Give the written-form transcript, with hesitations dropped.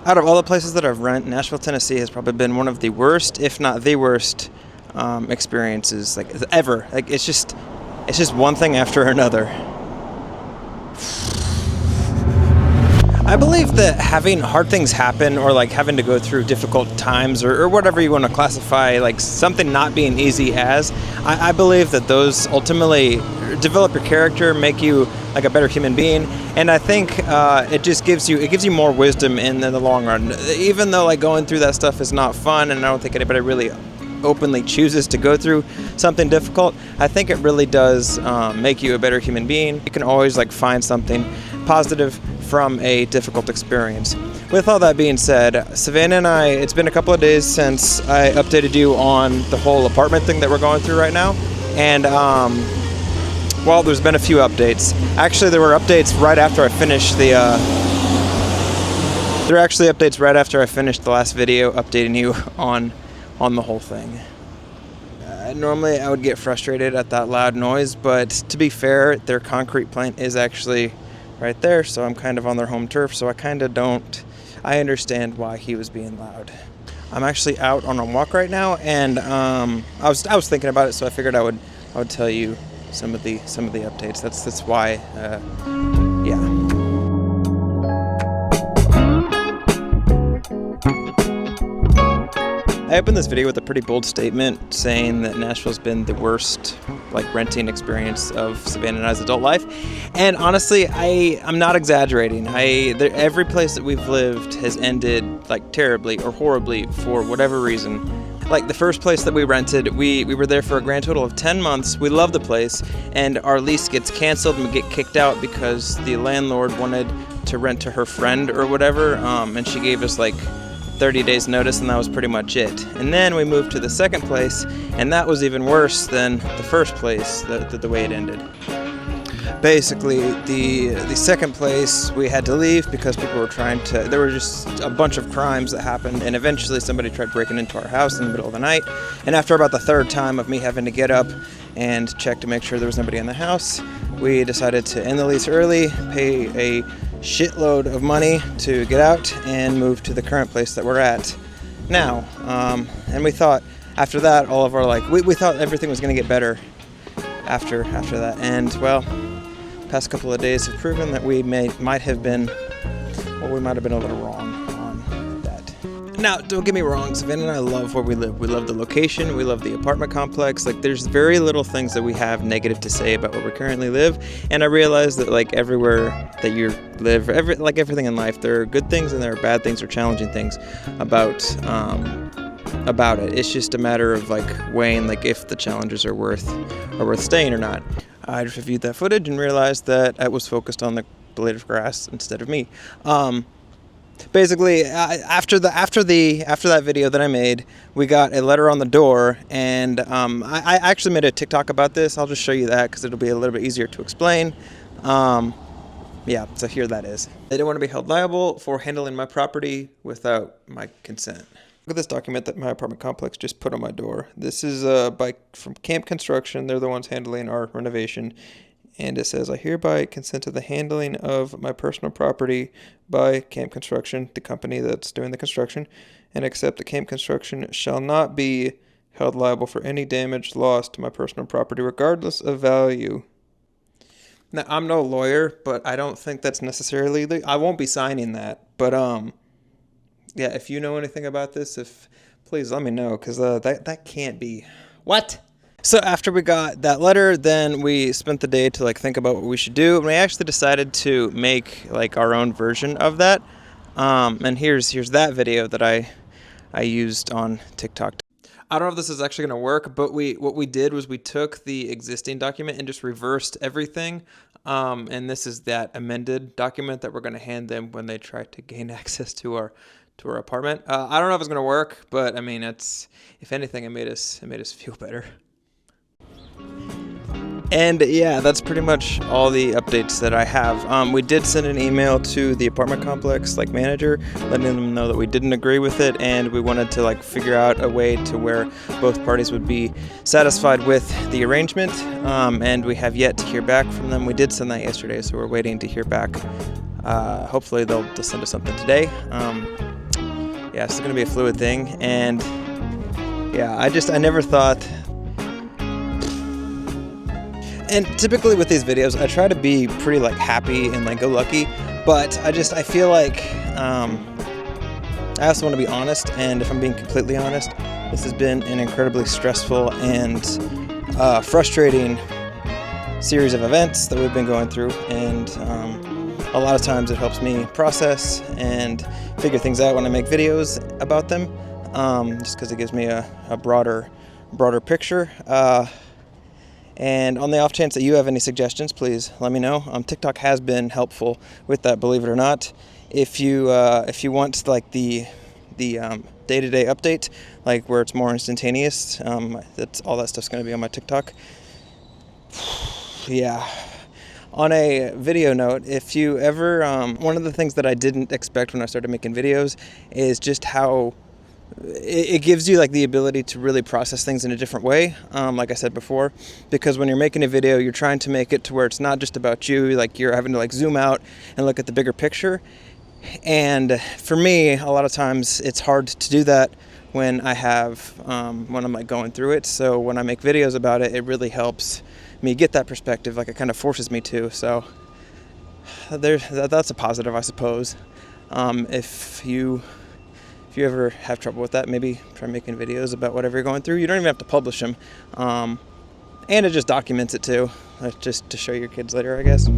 Out of all the places that I've rent, Nashville, Tennessee has probably been one of the worst, if not the worst, experiences like ever. Like it's just one thing after another. I believe that having hard things happen, or like having to go through difficult times, or whatever you want to classify, like something not being easy as, I believe that those ultimately develop your character, make you like a better human being, and I think it gives you more wisdom in the long run. Even though like going through that stuff is not fun, and I don't think anybody really openly chooses to go through something difficult, I think it really does make you a better human being. You can always like find something positive from a difficult experience. With all that being said, Savannah and I, it's been a couple of days since I updated you on the whole apartment thing that we're going through right now, and well, there's been a few updates. Actually, there were updates right after I finished the there are actually updates right after I finished the last video updating you on the whole thing. Normally I would get frustrated at that loud noise, but to be fair, their concrete plant is actually right there, so I'm kind of on their home turf, so I understand why he was being loud. I'm actually out on a walk right now, and I was thinking about it, so I figured I would tell you some of the updates. That's why, yeah. I opened this video with a pretty bold statement saying that Nashville's been the worst like renting experience of Savannah and I's adult life, and honestly, I'm not exaggerating. Every place that we've lived has ended like terribly or horribly for whatever reason. Like the first place that we rented, we were there for a grand total of 10 months. We loved the place, and our lease gets canceled and we get kicked out because the landlord wanted to rent to her friend or whatever, and she gave us like 30 days notice, and that was pretty much it. And then we moved to the second place, and that was even worse than the first place, the way it ended. Basically, the second place we had to leave because people were there were just a bunch of crimes that happened, and eventually somebody tried breaking into our house in the middle of the night, and after about the third time of me having to get up and check to make sure there was nobody in the house, we decided to end the lease early, pay a shitload of money to get out, and move to the current place that we're at now. And we thought after that, all of our we thought everything was going to get better after that, and well, past couple of days have proven that we might have been a little wrong on that. Now, don't get me wrong, Savannah and I love where we live. We love the location, we love the apartment complex. Like, there's very little things that we have negative to say about where we currently live, and I realize that like everywhere that you live, everything in life, there are good things and there are bad things or challenging things about it. It's just a matter of like weighing like if the challenges are worth staying or not. I just reviewed that footage and realized that I was focused on the blade of grass instead of me. Basically, after that video that I made, we got a letter on the door, and I actually made a TikTok about this. I'll just show you that because it'll be a little bit easier to explain. Yeah, so here that is. They don't want to be held liable for handling my property without my consent. Look at this document that my apartment complex just put on my door. This is from Camp Construction. They're the ones handling our renovation. And it says, I hereby consent to the handling of my personal property by Camp Construction, the company that's doing the construction, and accept that Camp Construction shall not be held liable for any damage, loss to my personal property, regardless of value. Now, I'm no lawyer, but I don't think that's necessarily I won't be signing that. But yeah, if you know anything about this, please let me know, because that can't be. What? So after we got that letter, then we spent the day to like think about what we should do, and we actually decided to make like our own version of that. And here's that video that I used on TikTok. I don't know if this is actually going to work, but what we did was we took the existing document and just reversed everything. And this is that amended document that we're going to hand them when they try to gain access to our apartment. I don't know if it's going to work, but I mean, if anything, it made us feel better. And yeah, that's pretty much all the updates that I have. We did send an email to the apartment complex manager, letting them know that we didn't agree with it, and we wanted to figure out a way to where both parties would be satisfied with the arrangement. And we have yet to hear back from them. We did send that yesterday, so we're waiting to hear back. Hopefully they'll send us something today. yeah, it's going to be a fluid thing. And yeah, I never thought. And typically with these videos, I try to be pretty like happy and like go lucky, but I feel like I also want to be honest. And if I'm being completely honest, this has been an incredibly stressful and frustrating series of events that we've been going through, and a lot of times it helps me process and figure things out when I make videos about them, just because it gives me a broader picture. And on the off chance that you have any suggestions, please let me know. TikTok has been helpful with that, believe it or not. If you want like the day-to-day update, like where it's more instantaneous, that's all that stuff's going to be on my TikTok. Yeah. On a video note, if you ever, one of the things that I didn't expect when I started making videos is just how it gives you like the ability to really process things in a different way, like I said before, because when you're making a video, you're trying to make it to where it's not just about you, like you're having to like zoom out and look at the bigger picture. And for me, a lot of times it's hard to do that when I have when I'm like going through it. So when I make videos about it, it really helps me get that perspective, like it kind of forces me to. So that's a positive, I suppose. If you ever have trouble with that, maybe try making videos about whatever you're going through. You don't even have to publish them. And it just documents it too, just to show your kids later, I guess.